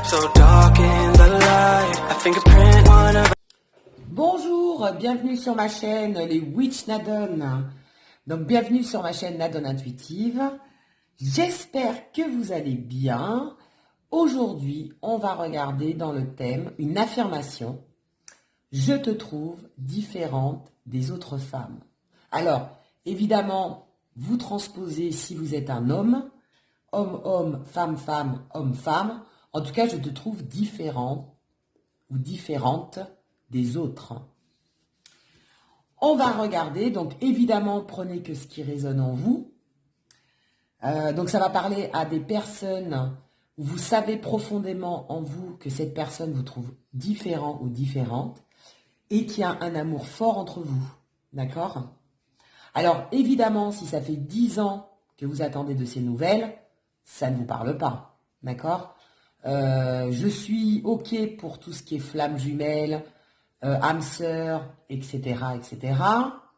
So dark in the light, a fingerprint, one of... Bonjour, bienvenue sur ma chaîne les Witch Nadon. Donc bienvenue sur ma chaîne Nadon Intuitive. J'espère que vous allez bien. Aujourd'hui, on va regarder dans le thème une affirmation. Je te trouve différente des autres femmes. Alors, évidemment, vous transposez si vous êtes un homme, homme, femme, homme. En tout cas, je te trouve différent ou différente des autres. On va regarder, donc évidemment, prenez que ce qui résonne en vous. Donc ça va parler à des personnes où vous savez profondément en vous que cette personne vous trouve différent ou différente et qu'il y a un amour fort entre vous. D'accord ? Alors évidemment, si ça fait 10 ans que vous attendez de ces nouvelles, ça ne vous parle pas. D'accord ? Je suis OK pour tout ce qui est flamme jumelle, âme sœur, etc., etc.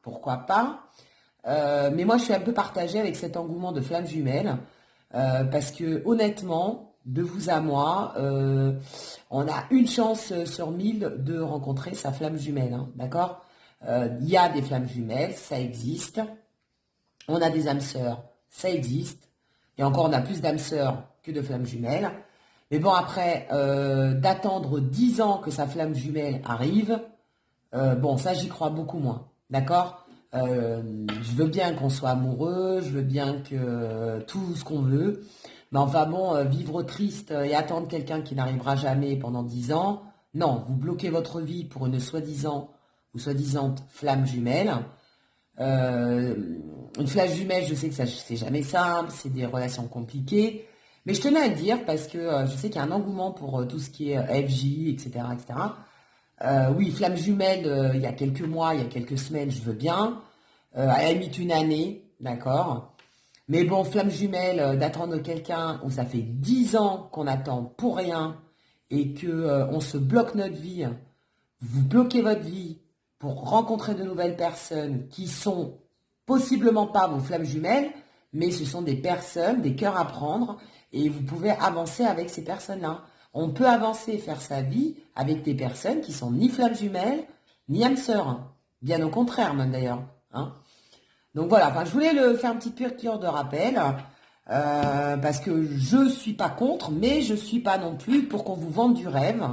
Pourquoi pas. Mais moi, je suis un peu partagée avec cet engouement de flamme jumelle parce que honnêtement, de vous à moi, on a une chance sur 1000 de rencontrer sa flamme jumelle. Hein, d'accord ? Il y a des flammes jumelles, ça existe. On a des âmes sœurs, ça existe. Et encore, on a plus d'âmes sœurs que de flammes jumelles. Mais bon, après, d'attendre 10 ans que sa flamme jumelle arrive, bon, ça, j'y crois beaucoup moins. D'accord ? Je veux bien qu'on soit amoureux, je veux bien que tout ce qu'on veut. Mais enfin bon, vivre triste et attendre quelqu'un qui n'arrivera jamais pendant 10 ans, non, vous bloquez votre vie pour une soi-disant ou soi-disant flamme jumelle. Une flamme jumelle, je sais que ça c'est jamais simple, c'est des relations compliquées. Mais je tenais à le dire parce que je sais qu'il y a un engouement pour tout ce qui est FJ, etc., etc. Oui, flamme jumelle, il y a quelques mois, il y a quelques semaines, je veux bien. À la limite une année, d'accord. Mais bon, flamme jumelle, d'attendre quelqu'un où ça fait 10 ans qu'on attend pour rien et que on se bloque notre vie, vous bloquez votre vie pour rencontrer de nouvelles personnes qui sont possiblement pas vos flammes jumelles, mais ce sont des personnes, des cœurs à prendre, et vous pouvez avancer avec ces personnes-là. On peut avancer et faire sa vie avec des personnes qui sont ni flammes jumelles, ni âmes sœurs. Bien au contraire, même d'ailleurs. Hein. Donc voilà, enfin, je voulais faire une petite piqûre de rappel, parce que je suis pas contre, mais je suis pas non plus pour qu'on vous vende du rêve.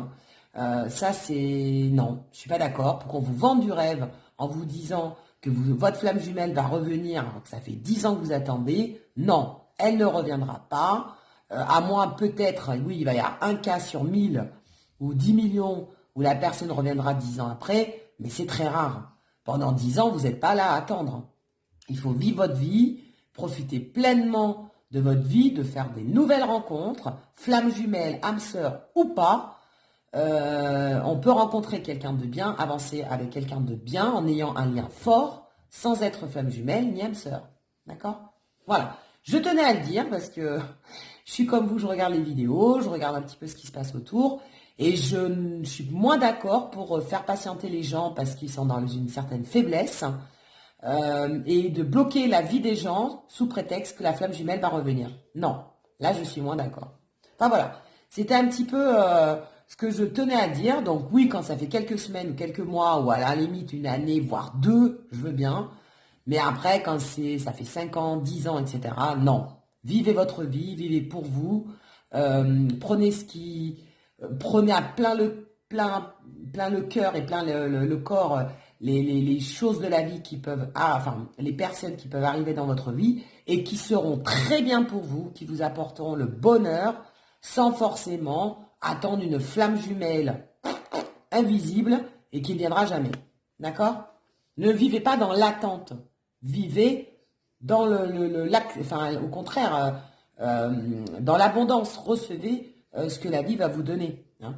Ça, c'est... Non, je suis pas d'accord. Pour qu'on vous vende du rêve en vous disant que votre flamme jumelle va revenir, alors que ça fait 10 ans que vous attendez. Non, elle ne reviendra pas. À moins peut-être, oui, il va y avoir un cas sur 1000 ou 10 millions où la personne reviendra 10 ans après, mais c'est très rare. Pendant 10 ans, vous n'êtes pas là à attendre. Il faut vivre votre vie, profiter pleinement de votre vie, de faire des nouvelles rencontres, flamme jumelle, âme sœur ou pas. On peut rencontrer quelqu'un de bien, avancer avec quelqu'un de bien en ayant un lien fort, sans être flamme jumelle ni âme sœur. D'accord ? Voilà. Je tenais à le dire parce que je suis comme vous, je regarde les vidéos, je regarde un petit peu ce qui se passe autour et je suis moins d'accord pour faire patienter les gens parce qu'ils sont dans une certaine faiblesse et de bloquer la vie des gens sous prétexte que la flamme jumelle va revenir. Non, là je suis moins d'accord. Enfin voilà, c'était un petit peu ce que je tenais à dire. Donc oui, quand ça fait quelques semaines ou quelques mois ou à la limite une année, voire 2, je veux bien. Mais après, quand ça fait 5 ans, 10 ans, etc., non. Vivez votre vie, vivez pour vous. Prenez prenez à plein le cœur et plein le corps les choses de la vie qui peuvent, enfin, les personnes qui peuvent arriver dans votre vie et qui seront très bien pour vous, qui vous apporteront le bonheur sans forcément attendre une flamme jumelle invisible et qui ne viendra jamais. D'accord ? Ne vivez pas dans l'attente. Vivez dans enfin, au contraire, dans l'abondance. Recevez ce que la vie va vous donner. Hein.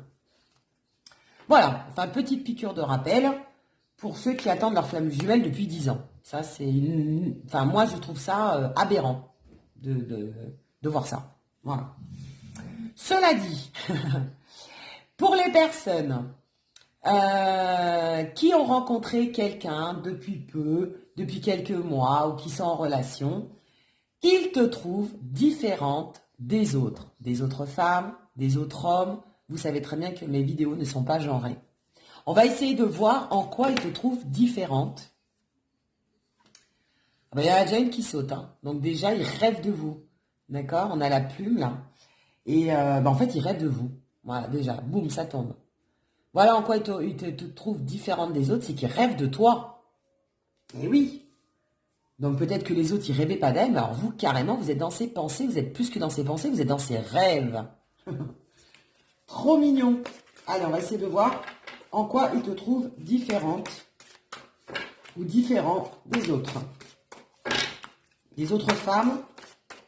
Voilà, enfin, petite piqûre de rappel pour ceux qui attendent leur flamme jumelle depuis 10 ans. Ça, enfin, moi, je trouve ça aberrant de voir ça. Voilà. Cela dit, pour les personnes qui ont rencontré quelqu'un depuis peu, depuis quelques mois ou qui sont en relation, ils te trouvent différente des autres femmes, des autres hommes. Vous savez très bien que mes vidéos ne sont pas genrées. On va essayer de voir en quoi ils te trouvent différente. Ah ben, il y en a déjà une qui saute. Hein. Donc déjà, ils rêvent de vous. D'accord? On a la plume là. Et ben, en fait, ils rêvent de vous. Voilà, déjà. Boum, ça tombe. Voilà en quoi ils te trouvent différente des autres. C'est qu'ils rêvent de toi. Et oui. Donc peut-être que les autres, ils rêvaient pas d'elle. Mais alors vous, carrément, vous êtes dans ses pensées. Vous êtes plus que dans ses pensées. Vous êtes dans ses rêves. Trop mignon. Allez, on va essayer de voir en quoi ils te trouvent différente ou différent des autres. Des autres femmes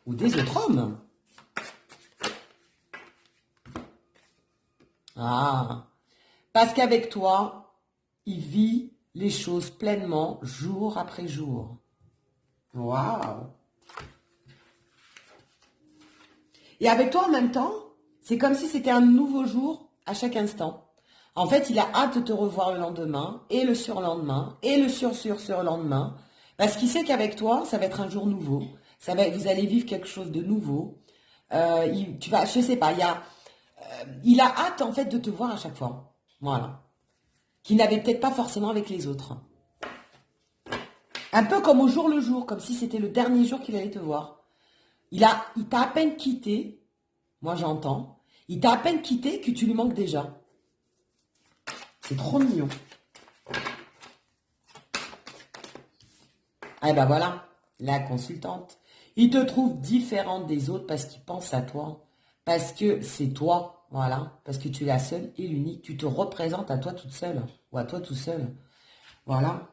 ou des autres hommes. Ah, parce qu'avec toi, il vit les choses pleinement jour après jour. Waouh! Et avec toi en même temps, c'est comme si c'était un nouveau jour à chaque instant. En fait, il a hâte de te revoir le lendemain, et le surlendemain, et le surlendemain, parce qu'il sait qu'avec toi, ça va être un jour nouveau. Vous allez vivre quelque chose de nouveau. Je sais pas, il a hâte en fait de te voir à chaque fois. Voilà. Qu'il n'avait peut-être pas forcément avec les autres. Un peu comme au jour le jour, comme si c'était le dernier jour qu'il allait te voir. Il t'a à peine quitté, moi j'entends, il t'a à peine quitté que tu lui manques déjà. C'est trop mignon. Eh ben voilà, la consultante. Il te trouve différente des autres parce qu'il pense à toi. Parce que c'est toi, voilà. Parce que tu es la seule et l'unique. Tu te représentes à toi toute seule. Ou à toi tout seul. Voilà.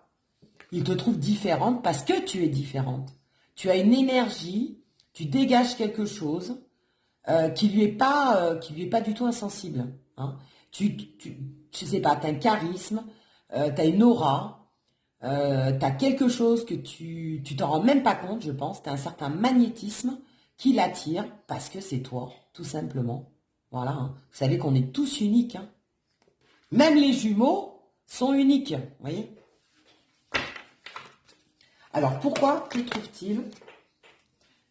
Il te trouve différente parce que tu es différente. Tu as une énergie, tu dégages quelque chose qui lui est pas du tout insensible. Hein. Je sais pas, tu as un charisme, tu as une aura, tu as quelque chose que tu t'en rends même pas compte, je pense. Tu as un certain magnétisme qui l'attire parce que c'est toi, tout simplement. Voilà. Hein. Vous savez qu'on est tous uniques. Hein. Même les jumeaux sont uniques. Vous voyez ? Alors, pourquoi te trouve-t-il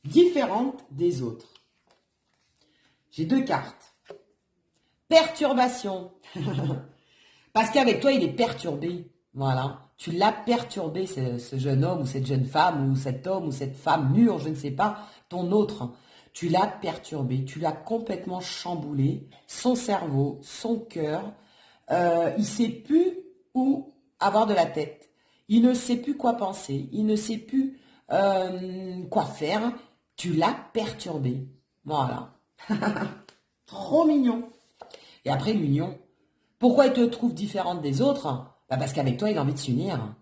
différente des autres? J'ai deux cartes. Perturbation. Parce qu'avec toi, il est perturbé. Voilà. Tu l'as perturbé, ce jeune homme ou cette jeune femme ou cet homme ou cette femme mûre, je ne sais pas, ton autre. Tu l'as perturbé, tu l'as complètement chamboulé, son cerveau, son cœur. Il ne sait plus où avoir de la tête. Il ne sait plus quoi penser. Il ne sait plus quoi faire. Tu l'as perturbé. Voilà. Trop mignon. Et après l'union. Pourquoi il te trouve différente des autres? Bah parce qu'avec toi, il a envie de s'unir.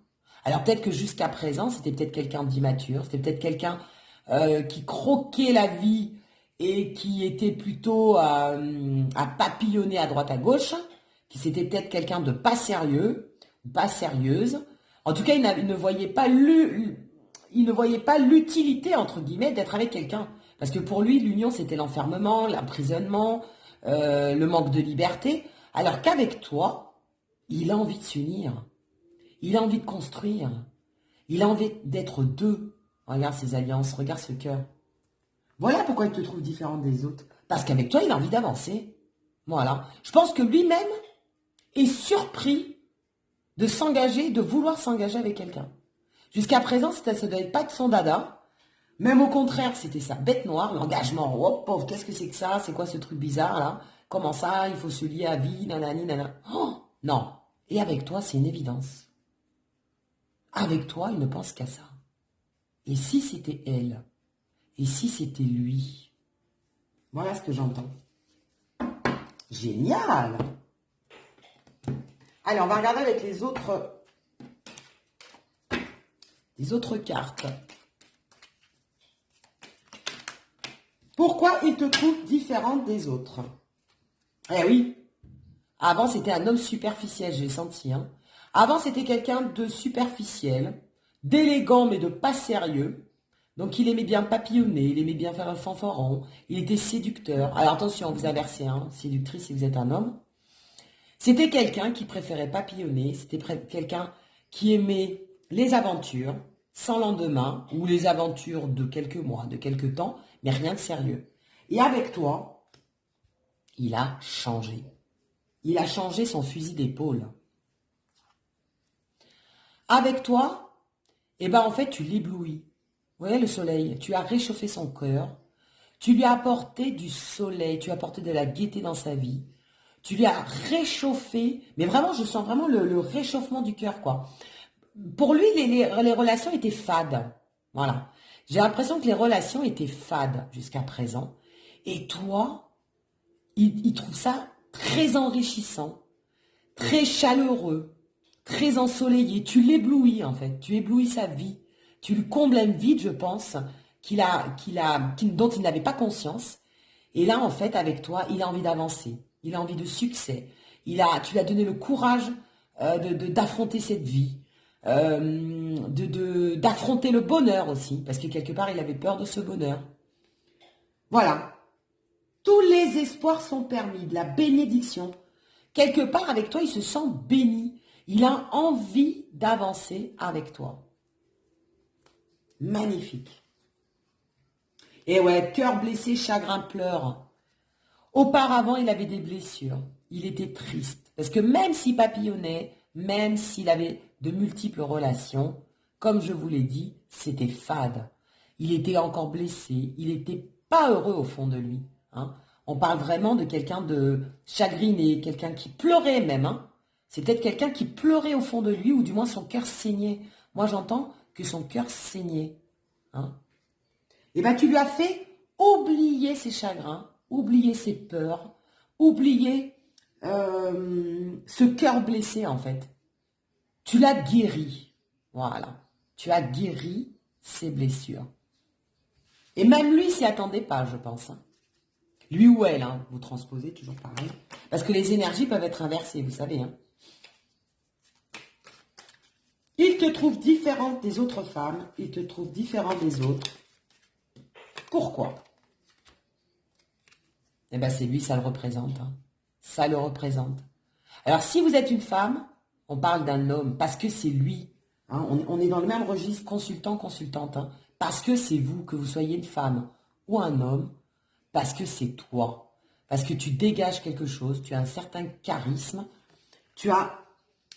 Alors peut-être que jusqu'à présent, c'était peut-être quelqu'un d'immature. C'était peut-être quelqu'un qui croquait la vie et qui était plutôt à papillonner à droite à gauche. Qui c'était peut-être quelqu'un de pas sérieux, pas sérieuse. En tout cas, il ne voyait pas l'utilité, entre guillemets, d'être avec quelqu'un. Parce que pour lui, l'union, c'était l'enfermement, l'emprisonnement, le manque de liberté. Alors qu'avec toi, il a envie de s'unir. Il a envie de construire. Il a envie d'être deux. Regarde ces alliances, regarde ce cœur. Voilà pourquoi il te trouve différente des autres. Parce qu'avec toi, il a envie d'avancer. Voilà. Je pense que lui-même est surpris de s'engager, de vouloir s'engager avec quelqu'un. Jusqu'à présent, ça ne devait pas être son dada. Même au contraire, c'était sa bête noire, l'engagement. Oh pauvre, qu'est-ce que c'est que ça? C'est quoi ce truc bizarre là? Comment ça? Il faut se lier à vie, nanani, nanana. Oh, non. Et avec toi, c'est une évidence. Avec toi, il ne pense qu'à ça. Et si c'était elle? Et si c'était lui? Voilà ce que j'entends. Génial! Allez, on va regarder avec les autres cartes. Pourquoi il te trouve différente des autres? Eh oui, avant c'était un homme superficiel, j'ai senti. Hein. Avant c'était quelqu'un de superficiel, d'élégant mais de pas sérieux. Donc il aimait bien papillonner, il aimait bien faire un fanfaron, il était séducteur. Alors attention, vous inversez, hein, séductrice si vous êtes un homme. C'était quelqu'un qui préférait papillonner, c'était quelqu'un qui aimait les aventures sans lendemain, ou les aventures de quelques mois, de quelques temps, mais rien de sérieux. Et avec toi, il a changé. Il a changé son fusil d'épaule. Avec toi, eh ben en fait, tu l'éblouis. Vous voyez le soleil, tu as réchauffé son cœur, tu lui as apporté du soleil, tu as apporté de la gaieté dans sa vie, tu lui as réchauffé, mais vraiment, je sens vraiment le réchauffement du cœur, quoi. Pour lui, les relations étaient fades. Voilà. J'ai l'impression que les relations étaient fades jusqu'à présent. Et toi, il trouve ça très enrichissant, très chaleureux, très ensoleillé. Tu l'éblouis en fait, tu éblouis sa vie. Tu lui combles un vide, je pense, dont il n'avait pas conscience. Et là, en fait, avec toi, il a envie d'avancer. Il a envie de succès. Tu lui as donné le courage d'affronter cette vie, d'affronter le bonheur aussi, parce que quelque part, il avait peur de ce bonheur. Voilà. Tous les espoirs sont permis, de la bénédiction. Quelque part, avec toi, il se sent béni. Il a envie d'avancer avec toi. Magnifique. Et ouais, cœur blessé, chagrin pleure. Auparavant, il avait des blessures. Il était triste. Parce que même s'il papillonnait, même s'il avait de multiples relations, comme je vous l'ai dit, c'était fade. Il était encore blessé. Il n'était pas heureux au fond de lui. Hein. On parle vraiment de quelqu'un de chagriné, quelqu'un qui pleurait même. Hein. C'est peut-être quelqu'un qui pleurait au fond de lui, ou du moins son cœur saignait. Moi, j'entends que son cœur saignait. Hein. Et bien, tu lui as fait oublier ses chagrins, oublier ses peurs, oublier ce cœur blessé, en fait. Tu l'as guéri. Voilà. Tu as guéri ses blessures. Et même lui s'y attendait pas, je pense. Hein. Lui ou elle, hein, vous transposez, toujours pareil. Parce que les énergies peuvent être inversées, vous savez. Hein. Il te trouve différente des autres femmes. Il te trouve différent des autres. Pourquoi? Eh bien, c'est lui, ça le représente. Hein. Ça le représente. Alors, si vous êtes une femme, on parle d'un homme, parce que c'est lui. Hein. On est dans le même registre, consultant, consultante. Hein. Parce que c'est vous, que vous soyez une femme ou un homme, parce que c'est toi. Parce que tu dégages quelque chose, tu as un certain charisme, tu as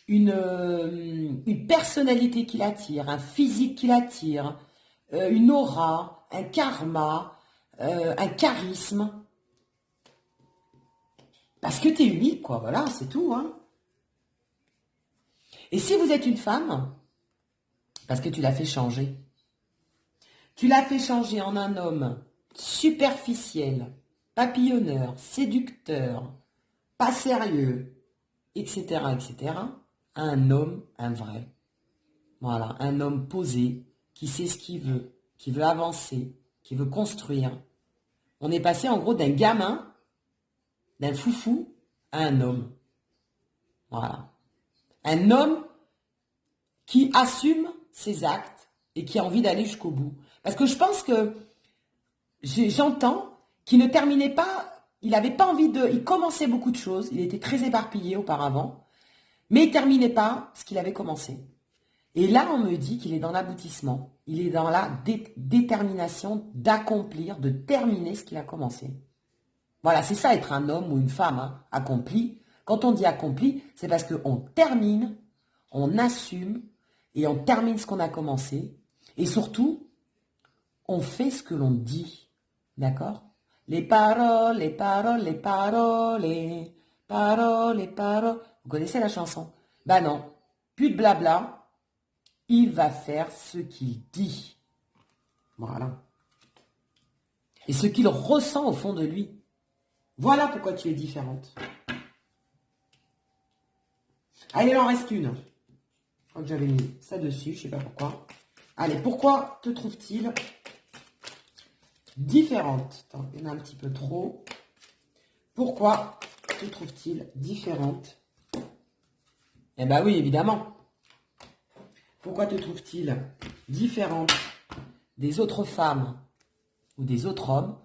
une personnalité qui l'attire, un physique qui l'attire, une aura, un karma, un charisme. Parce que tu es unique, quoi. Voilà, c'est tout. Hein. Et si vous êtes une femme, parce que tu l'as fait changer. Tu l'as fait changer en un homme superficiel, papillonneur, séducteur, pas sérieux, etc., etc., à un homme, un vrai. Voilà, un homme posé, qui sait ce qu'il veut, qui veut avancer, qui veut construire. On est passé en gros d'un gamin, d'un foufou, à un homme. Voilà. Un homme qui assume ses actes et qui a envie d'aller jusqu'au bout. Parce que je pense que j'entends qu'il ne terminait pas, il n'avait pas envie de... Il commençait beaucoup de choses, il était très éparpillé auparavant, mais il ne terminait pas ce qu'il avait commencé. Et là, on me dit qu'il est dans l'aboutissement. Il est dans la détermination d'accomplir, de terminer ce qu'il a commencé. Voilà, c'est ça être un homme ou une femme, hein, accompli. Quand on dit accompli, c'est parce qu'on termine, on assume et on termine ce qu'on a commencé. Et surtout, on fait ce que l'on dit. D'accord? Les paroles, les paroles, les paroles, les paroles, les paroles. Vous connaissez la chanson? Ben non, plus de blabla. Il va faire ce qu'il dit. Voilà. Et ce qu'il ressent au fond de lui. Voilà pourquoi tu es différente. Allez, il en reste une. Je crois que j'avais mis ça dessus, je ne sais pas pourquoi. Allez, pourquoi te trouve-t-il différente? Attends, il y en a un petit peu trop. Pourquoi te trouve-t-il différente? Eh bien oui, évidemment. Pourquoi te trouve-t-il différente des autres femmes ou des autres hommes?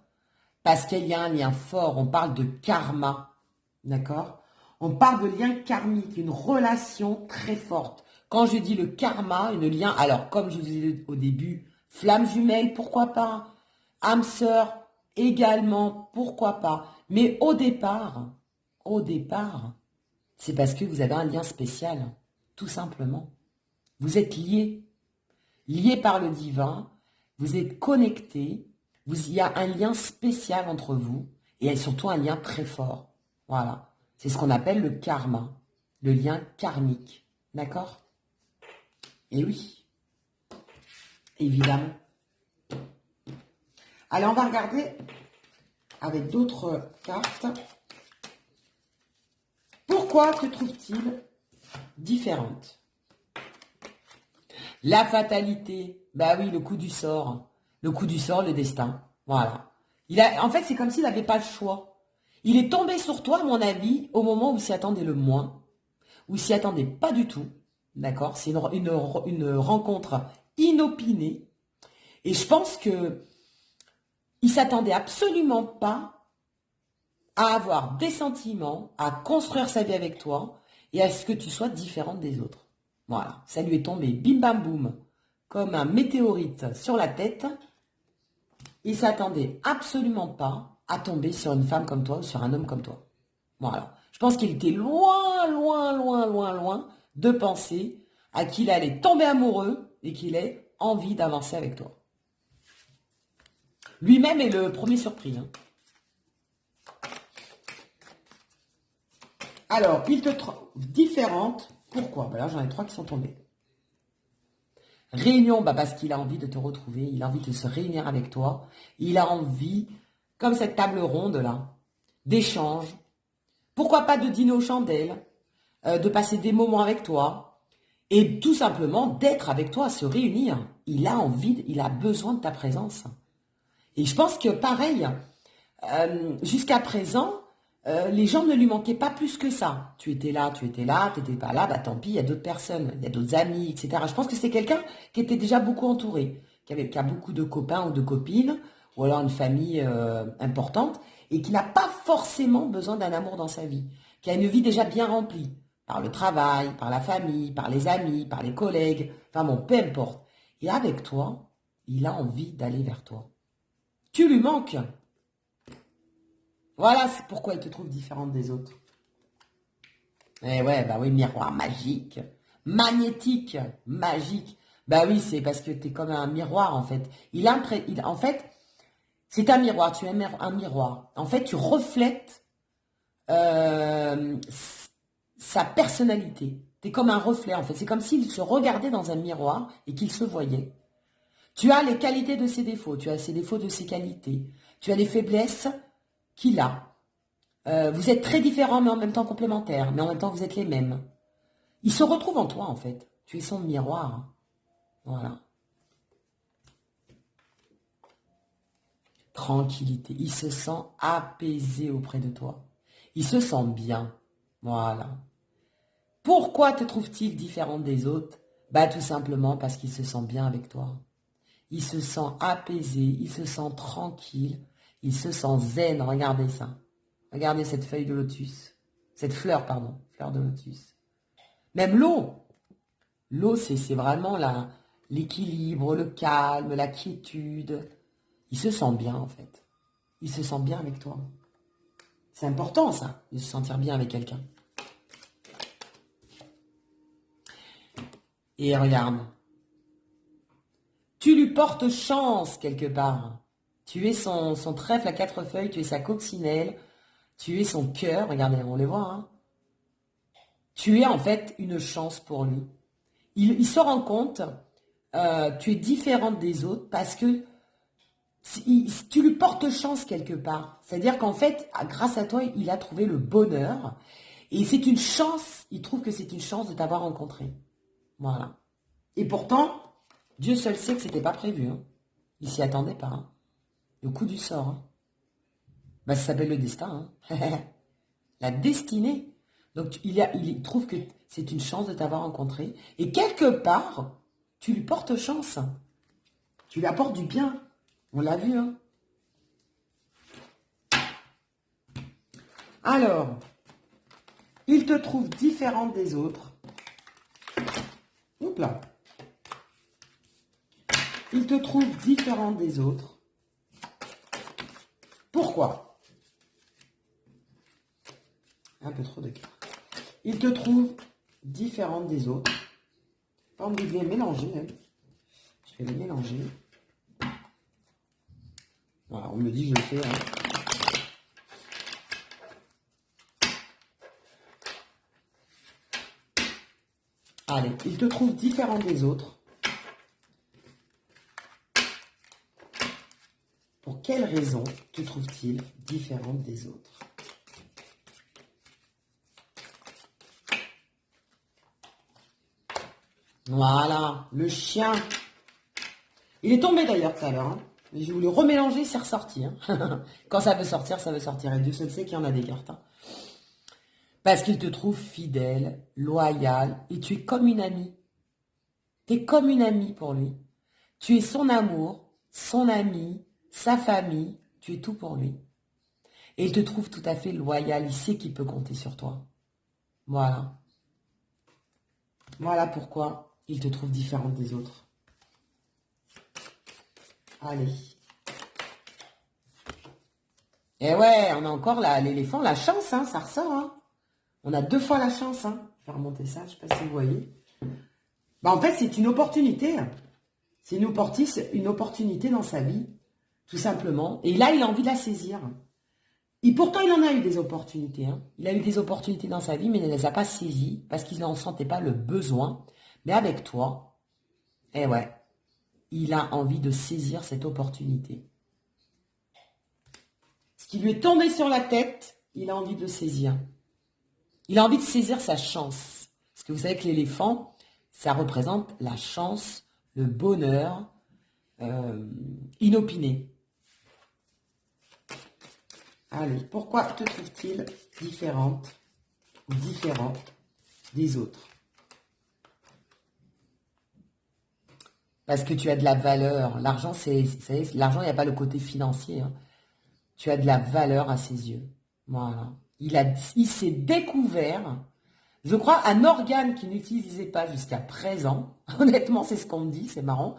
Parce qu'il y a un lien fort, on parle de karma, d'accord? On parle de lien karmique, une relation très forte. Quand je dis le karma, une lien, alors comme je vous ai dit au début, flamme jumelle, pourquoi pas? Âme sœur, également, pourquoi pas? Mais au départ, c'est parce que vous avez un lien spécial, tout simplement. Vous êtes liés, liés par le divin, vous êtes connectés, il y a un lien spécial entre vous et surtout un lien très fort. Voilà, c'est ce qu'on appelle le karma, le lien karmique. D'accord? Et oui, évidemment. Alors, on va regarder avec d'autres cartes. Pourquoi te trouve-t-il différente? La fatalité. Bah oui, le coup du sort. Le coup du sort, le destin. Voilà. En fait, c'est comme s'il n'avait pas le choix. Il est tombé sur toi, à mon avis, au moment où il s'y attendait le moins. Où il s'y attendait pas du tout. D'accord? C'est une rencontre inopinée. Et je pense que il s'attendait absolument pas à avoir des sentiments, à construire sa vie avec toi et à ce que tu sois différente des autres. Voilà, ça lui est tombé bim bam boum comme un météorite sur la tête. Il s'attendait absolument pas à tomber sur une femme comme toi ou sur un homme comme toi. Voilà, je pense qu'il était loin, loin, loin, loin, loin de penser à qu'il allait tomber amoureux et qu'il ait envie d'avancer avec toi. Lui-même est le premier surpris. Hein. Alors, il te trouve différente. Pourquoi? Ben là, j'en ai 3 qui sont tombés. Réunion, bah parce qu'il a envie de te retrouver. Il a envie de se réunir avec toi. Il a envie, comme cette table ronde là, d'échange. Pourquoi pas de dîner aux chandelles, de passer des moments avec toi. Et tout simplement d'être avec toi, se réunir. Il a envie, il a besoin de ta présence. Et je pense que pareil, jusqu'à présent, les gens ne lui manquaient pas plus que ça. Tu étais là, tu n'étais pas là, bah tant pis, il y a d'autres personnes, il y a d'autres amis, etc. Je pense que c'est quelqu'un qui était déjà beaucoup entouré, qui a beaucoup de copains ou de copines, ou alors une famille importante, et qui n'a pas forcément besoin d'un amour dans sa vie, qui a une vie déjà bien remplie, par le travail, par la famille, par les amis, par les collègues, enfin bon, peu importe. Et avec toi, il a envie d'aller vers toi. Tu lui manques. Voilà, c'est pourquoi il te trouve différente des autres. Eh ouais, bah oui, miroir magique, magnétique, magique. Bah oui, c'est parce que tu es comme un miroir, en fait. En fait, c'est un miroir, tu es un miroir. En fait, tu reflètes euh, sa personnalité. Tu es comme un reflet, en fait. C'est comme s'il se regardait dans un miroir et qu'il se voyait. Tu as les qualités de ses défauts, tu as ses défauts de ses qualités. Tu as les faiblesses qu'il a. Vous êtes très différents, mais en même temps complémentaires. Mais en même temps, vous êtes les mêmes. Il se retrouve en toi, en fait. Tu es son miroir. Voilà. Tranquillité. Il se sent apaisé auprès de toi. Il se sent bien. Voilà. Pourquoi te trouve-t-il différente des autres? Bah, tout simplement parce qu'il se sent bien avec toi. Il se sent apaisé. Il se sent tranquille. Il se sent zen. Regardez ça. Regardez cette feuille de lotus. Cette fleur, pardon. Fleur de lotus. Même l'eau. L'eau, c'est vraiment l'équilibre, le calme, la quiétude. Il se sent bien, en fait. Il se sent bien avec toi. C'est important, ça, de se sentir bien avec quelqu'un. Et regarde. Tu lui portes chance, quelque part. Tu es son trèfle à 4 feuilles, tu es sa coccinelle, tu es son cœur. Regardez, on les voit, hein. Tu es, en fait, une chance pour lui. Il se rend compte, tu es différente des autres parce que tu lui portes chance quelque part. C'est-à-dire qu'en fait, grâce à toi, il a trouvé le bonheur. Et c'est une chance, il trouve que c'est une chance de t'avoir rencontré. Voilà. Et pourtant, Dieu seul sait que c'était pas prévu. Hein. Il s'y attendait pas. Hein. Le coup du sort. Hein. Bah, ça s'appelle le destin. Hein. La destinée. Donc il trouve que c'est une chance de t'avoir rencontré. Et quelque part, tu lui portes chance. Tu lui apportes du bien. On l'a vu, hein. Alors, il te trouve différente des autres. Oups là. Il te trouve différente des autres. Pourquoi? Un peu trop de cartes. Il te trouve différente des autres. Pas envie de les mélanger, hein. Je vais les mélanger. Voilà, on me dit que je le fais, hein. Allez, il te trouve différent des autres. Pour quelle raison te trouve-t-il différente des autres? Voilà, le chien. Il est tombé d'ailleurs tout à l'heure, hein. Mais je voulais remélanger, c'est ressorti, hein. Quand ça veut sortir, ça veut sortir. Et Dieu seul sait qu'il y en a des cartes, hein. Parce qu'il te trouve fidèle, loyal, et tu es comme une amie. Tu es comme une amie pour lui. Tu es son amour, son ami, sa famille, tu es tout pour lui. Et il te trouve tout à fait loyal, il sait qu'il peut compter sur toi. Voilà. Voilà pourquoi il te trouve différente des autres. Allez. Et ouais, on a encore l'éléphant, la chance, hein, ça ressort, hein. On a 2 fois la chance, hein. Je vais remonter ça, je ne sais pas si vous voyez. Bah, en fait, c'est une opportunité. C'est une opportunité dans sa vie, tout simplement. Et là, il a envie de la saisir. Et pourtant, il en a eu des opportunités, hein. Il a eu des opportunités dans sa vie, mais il ne les a pas saisies parce qu'il n'en sentait pas le besoin. Mais avec toi, eh ouais, il a envie de saisir cette opportunité. Ce qui lui est tombé sur la tête, il a envie de le saisir. Il a envie de saisir sa chance. Parce que vous savez que l'éléphant, ça représente la chance, le bonheur inopiné. Allez, pourquoi te trouve-t-il différente ou différent des autres? Parce que tu as de la valeur. L'argent, l'argent, il n'y a pas le côté financier, hein. Tu as de la valeur à ses yeux. Voilà. Il s'est découvert, je crois, un organe qu'il n'utilisait pas jusqu'à présent. Honnêtement, c'est ce qu'on me dit, c'est marrant.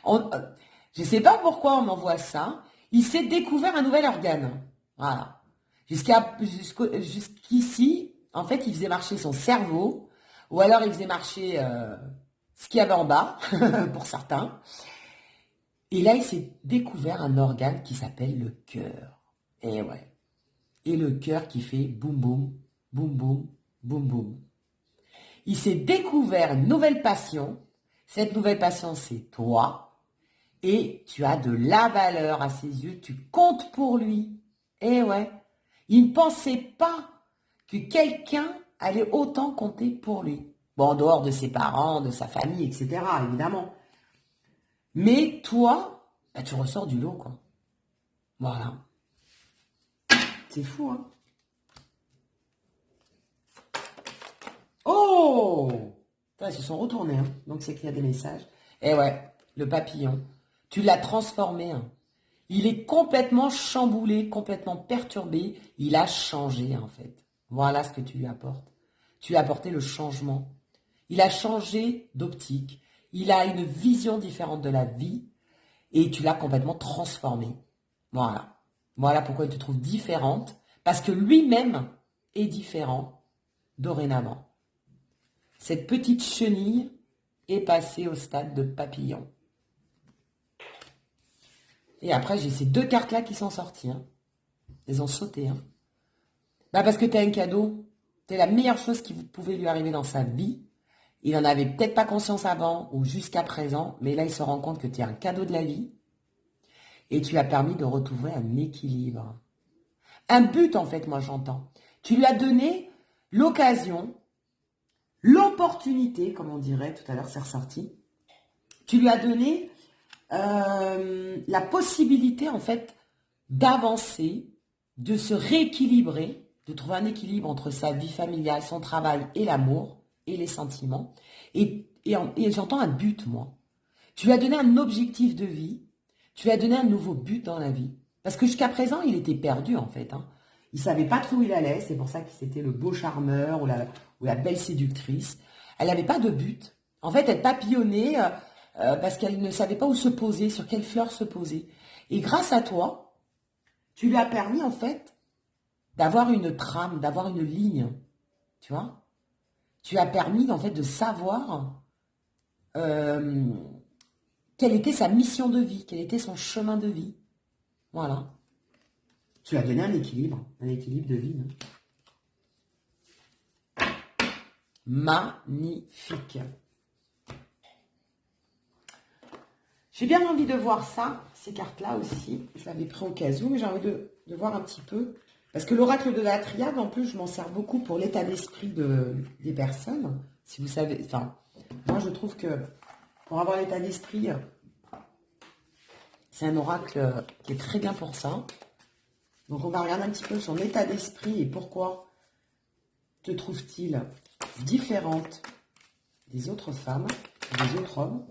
Je ne sais pas pourquoi on m'envoie ça. Il s'est découvert un nouvel organe. Voilà. Jusqu'ici, en fait, il faisait marcher son cerveau, ou alors il faisait marcher ce qu'il y avait en bas, pour certains. Et là, il s'est découvert un organe qui s'appelle le cœur. Et ouais. Et le cœur qui fait boum boum, boum boum, boum boum. Il s'est découvert une nouvelle passion. Cette nouvelle passion, c'est toi. Et tu as de la valeur à ses yeux. Tu comptes pour lui. Et ouais. Il ne pensait pas que quelqu'un allait autant compter pour lui. Bon, en dehors de ses parents, de sa famille, etc., évidemment. Mais toi, bah, tu ressors du lot, quoi. Voilà. C'est fou, hein? Oh! Ils se sont retournés, hein. Donc c'est qu'il y a des messages. Eh ouais, le papillon. Tu l'as transformé, hein. Il est complètement chamboulé, complètement perturbé. Il a changé, en fait. Voilà ce que tu lui apportes. Tu lui as apporté le changement. Il a changé d'optique. Il a une vision différente de la vie. Et tu l'as complètement transformé. Voilà. Voilà pourquoi il te trouve différente. Parce que lui-même est différent dorénavant. Cette petite chenille est passée au stade de papillon. Et après, j'ai ces 2 cartes-là qui sont sorties, hein. Elles ont sauté, hein. Bah parce que tu as un cadeau. C'est la meilleure chose qui pouvait lui arriver dans sa vie. Il n'en avait peut-être pas conscience avant ou jusqu'à présent. Mais là, il se rend compte que tu es un cadeau de la vie. Et tu lui as permis de retrouver un équilibre. Un but, en fait, moi, j'entends. Tu lui as donné l'occasion, l'opportunité, comme on dirait, tout à l'heure, c'est ressorti. Tu lui as donné la possibilité, en fait, d'avancer, de se rééquilibrer, de trouver un équilibre entre sa vie familiale, son travail et l'amour et les sentiments. Et j'entends un but, moi. Tu lui as donné un objectif de vie. Tu lui as donné un nouveau but dans la vie. Parce que jusqu'à présent, il était perdu, en fait, hein. Il ne savait pas trop où il allait. C'est pour ça que c'était le beau charmeur ou la belle séductrice. Elle n'avait pas de but. En fait, elle papillonnait parce qu'elle ne savait pas où se poser, sur quelle fleur se poser. Et grâce à toi, tu lui as permis, en fait, d'avoir une trame, d'avoir une ligne, tu vois. Tu as permis, en fait, de savoir euh, quelle était sa mission de vie, quel était son chemin de vie. Voilà. Tu as donné un équilibre de vie. Hein. Magnifique. J'ai bien envie de voir ça, ces cartes-là aussi. Je l'avais pris au cas où, mais j'ai envie de voir un petit peu. Parce que l'oracle de la triade, en plus, je m'en sers beaucoup pour l'état d'esprit des personnes. Si vous savez, enfin, moi je trouve que pour avoir l'état d'esprit, c'est un oracle qui est très bien pour ça. Donc on va regarder un petit peu son état d'esprit et pourquoi te trouve-t-il différente des autres femmes, des autres hommes.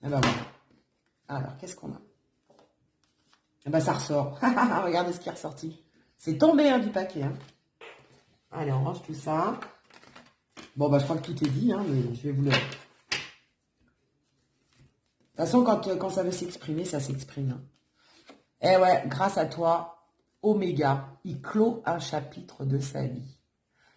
Et ben voilà. Alors, qu'est-ce qu'on a? Eh ben ça ressort. Regardez ce qui est ressorti. C'est tombé hein, du paquet. Hein. Allez, on range tout ça. Bon, bah je crois que tout est dit, hein, mais je vais vous le... De toute façon, quand ça veut s'exprimer, ça s'exprime. Hein. Eh ouais, grâce à toi, Oméga, il clôt un chapitre de sa vie.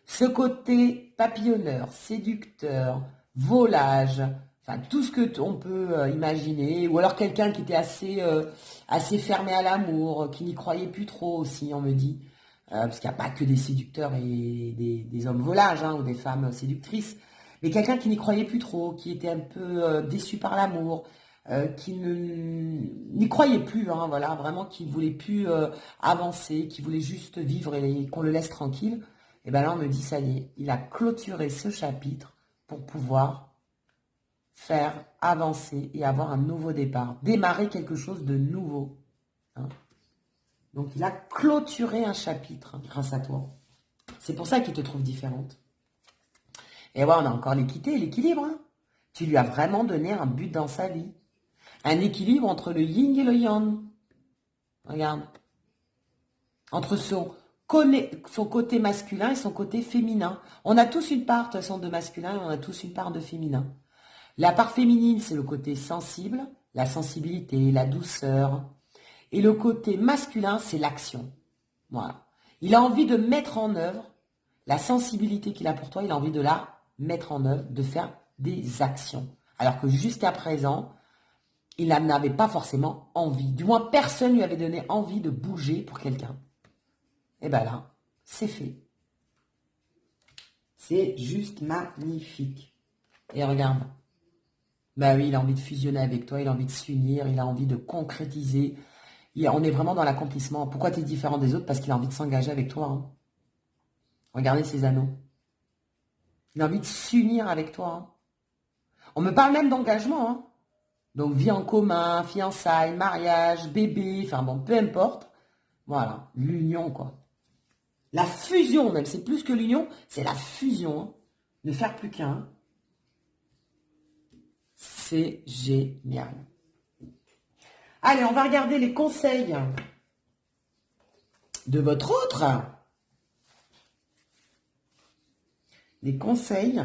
Ce côté papillonneur, séducteur, volage, enfin tout ce que on peut imaginer, ou alors quelqu'un qui était assez fermé à l'amour, qui n'y croyait plus trop aussi, on me dit, parce qu'il n'y a pas que des séducteurs et des hommes volages, hein, ou des femmes séductrices, mais quelqu'un qui n'y croyait plus trop, qui était un peu déçu par l'amour, qui n'y croyait plus, hein, voilà, vraiment qui ne voulait plus avancer, qui voulait juste vivre et qu'on le laisse tranquille. Et bien là, on me dit, ça y est, il a clôturé ce chapitre pour pouvoir faire avancer et avoir un nouveau départ, démarrer quelque chose de nouveau. Hein. Donc, il a clôturé un chapitre hein, grâce à toi. C'est pour ça qu'il te trouve différente. Et ouais, on a encore l'équité et l'équilibre. Hein. Tu lui as vraiment donné un but dans sa vie. Un équilibre entre le yin et le yang. Regarde. Entre son côté masculin et son côté féminin. On a tous une part, de toute façon, de masculin et on a tous une part de féminin. La part féminine, c'est le côté sensible, la sensibilité, la douceur. Et le côté masculin, c'est l'action. Voilà. Il a envie de mettre en œuvre la sensibilité qu'il a pour toi, il a envie de la mettre en œuvre, de faire des actions. Alors que jusqu'à présent, il n'avait pas forcément envie. Du moins, personne ne lui avait donné envie de bouger pour quelqu'un. Et bien là, c'est fait. C'est juste magnifique. Et regarde. Ben oui, il a envie de fusionner avec toi, il a envie de s'unir, il a envie de concrétiser. On est vraiment dans l'accomplissement. Pourquoi tu es différent des autres? Parce qu'il a envie de s'engager avec toi. Hein. Regardez ses anneaux. Il a envie de s'unir avec toi. Hein. On me parle même d'engagement. Hein. Donc vie en commun, fiançailles, mariage, bébé, enfin bon, peu importe. Voilà, l'union quoi. La fusion même, c'est plus que l'union, c'est la fusion. Hein. Ne faire plus qu'un. C'est génial. Allez, on va regarder les conseils de votre autre. Les conseils.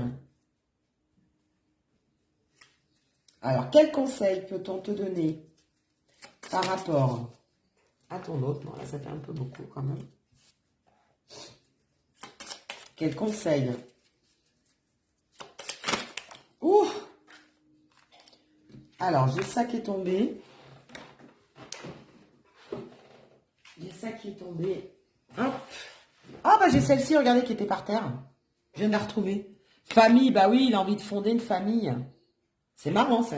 Alors, quels conseils peut-on te donner par rapport à ton autre? Bon, là, ça fait un peu beaucoup quand même. Quels conseils? Ouh! Alors, j'ai ça qui est tombé. J'ai ça qui est tombé. Hop. Ah, bah j'ai celle-ci, regardez, qui était par terre. Je viens de la retrouver. Famille, bah oui, il a envie de fonder une famille. C'est marrant, ça.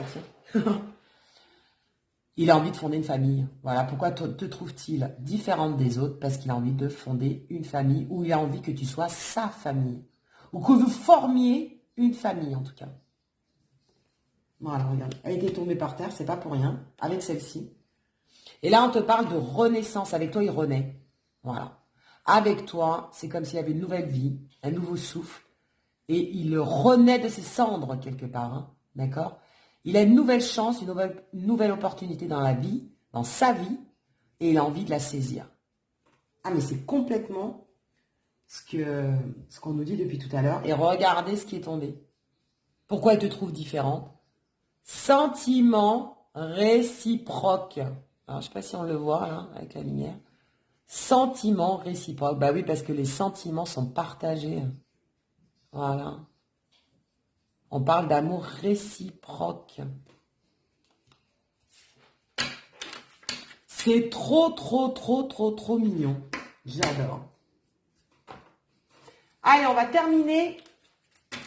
Il a envie de fonder une famille. Voilà, pourquoi te trouve-t-il différente des autres? Parce qu'il a envie de fonder une famille, ou il a envie que tu sois sa famille. Ou que vous formiez une famille, en tout cas. Voilà, regarde. Elle était tombée par terre, c'est pas pour rien. Avec celle-ci. Et là, on te parle de renaissance. Avec toi, il renaît. Voilà. Avec toi, c'est comme s'il y avait une nouvelle vie, un nouveau souffle. Et il renaît de ses cendres, quelque part. Hein, d'accord? Il a une nouvelle chance, une nouvelle opportunité dans la vie, dans sa vie. Et il a envie de la saisir. Ah, mais c'est complètement ce qu'on nous dit depuis tout à l'heure. Et regardez ce qui est tombé. Pourquoi il te trouve différente? Sentiment réciproque. Alors, je ne sais pas si on le voit, là, avec la lumière. Sentiments réciproques. Bah oui, parce que les sentiments sont partagés. Voilà. On parle d'amour réciproque. C'est trop, trop, trop, trop, trop mignon. J'adore. Allez, on va terminer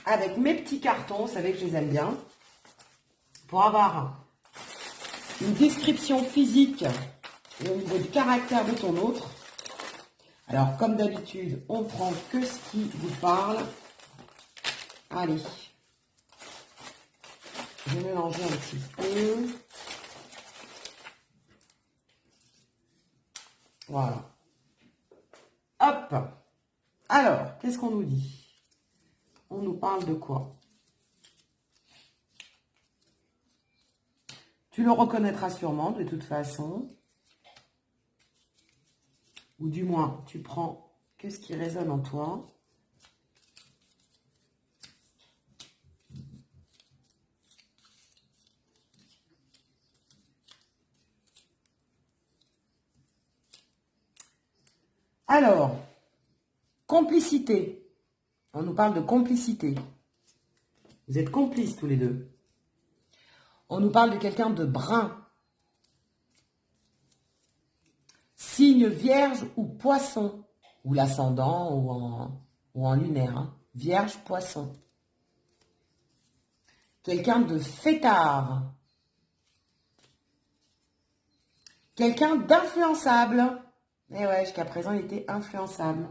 avec mes petits cartons. Vous savez que je les aime bien. Pour avoir une description physique et au niveau du caractère de ton autre. Alors, comme d'habitude, on prend que ce qui vous parle. Allez. Je vais mélanger un petit peu. Voilà. Hop. Alors, qu'est-ce qu'on nous dit? On nous parle de quoi? Tu le reconnaîtras sûrement de toute façon. Ou du moins, tu prends que ce qui résonne en toi. Alors, complicité. On nous parle de complicité. Vous êtes complices tous les deux. On nous parle de quelqu'un de brun. Signe vierge ou poisson. Ou l'ascendant ou en lunaire. Hein. Vierge, poisson. Quelqu'un de fêtard. Quelqu'un d'influençable. Eh ouais, jusqu'à présent, il était influençable.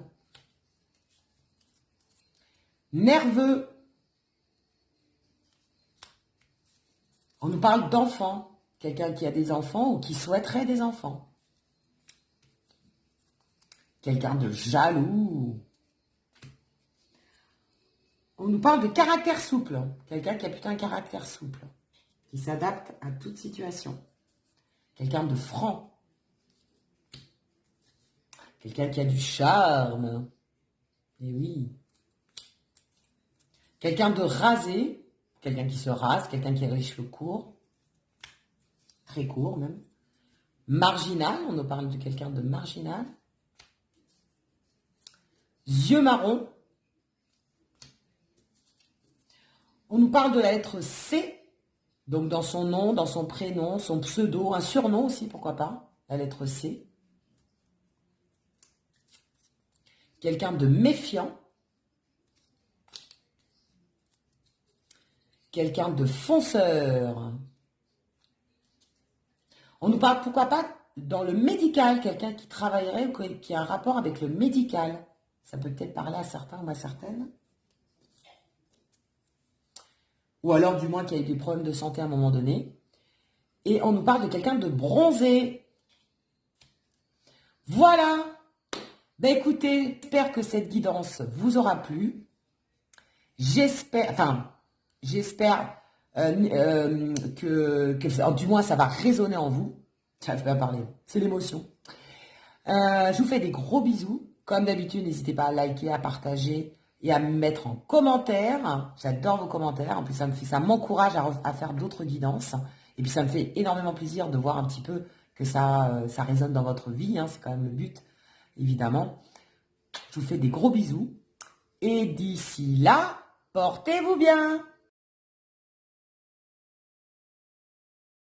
Nerveux. On nous parle d'enfants. Quelqu'un qui a des enfants ou qui souhaiterait des enfants. Quelqu'un de jaloux. On nous parle de caractère souple. Quelqu'un qui a plutôt un caractère souple. Qui s'adapte à toute situation. Quelqu'un de franc. Quelqu'un qui a du charme. Eh oui. Quelqu'un de rasé. Quelqu'un qui se rase. Quelqu'un qui a les cheveux courts. Très courts même. Marginal. On nous parle de quelqu'un de marginal. Yeux marrons. On nous parle de la lettre C. Donc dans son nom, dans son prénom, son pseudo. Un surnom aussi, pourquoi pas. La lettre C. Quelqu'un de méfiant. Quelqu'un de fonceur. On nous parle, pourquoi pas, dans le médical, quelqu'un qui travaillerait ou qui a un rapport avec le médical. Ça peut peut-être parler à certains ou à certaines. Ou alors, du moins, qui a eu des problèmes de santé à un moment donné. Et on nous parle de quelqu'un de bronzé. Voilà. Ben écoutez, j'espère que cette guidance vous aura plu. J'espère que du moins ça va résonner en vous. Je vais pas parler, c'est l'émotion. Je vous fais des gros bisous. Comme d'habitude, n'hésitez pas à liker, à partager et à me mettre en commentaire. J'adore vos commentaires. En plus, ça m'encourage à faire d'autres guidances. Et puis, ça me fait énormément plaisir de voir un petit peu que ça résonne dans votre vie. Hein. C'est quand même le but, évidemment. Je vous fais des gros bisous. Et d'ici là, portez-vous bien.